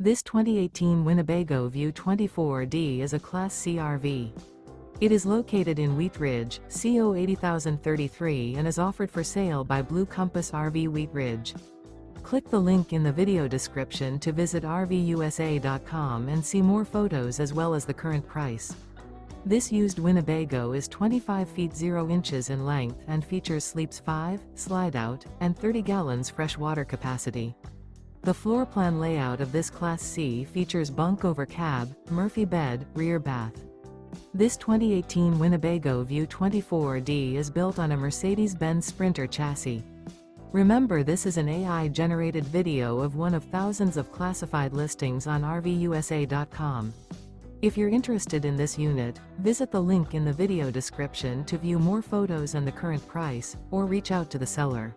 This 2018 Winnebago View 24D is a Class C RV. It is located in Wheat Ridge, CO 80033 and is offered for sale by Blue Compass RV Wheat Ridge. Click the link in the video description to visit RVUSA.com and see more photos as well as the current price. This used Winnebago is 25 feet 0 inches in length and features sleeps 5, slide-out, and 30 gallons fresh water capacity. The floor plan layout of this Class C features bunk over cab, Murphy bed, rear bath. This 2018 Winnebago View 24D is built on a Mercedes Benz Sprinter chassis. Remember, this is an AI-generated video of one of thousands of classified listings on RVUSA.com. If you're interested in this unit, visit the link in the video description to view more photos and the current price, or reach out to the seller.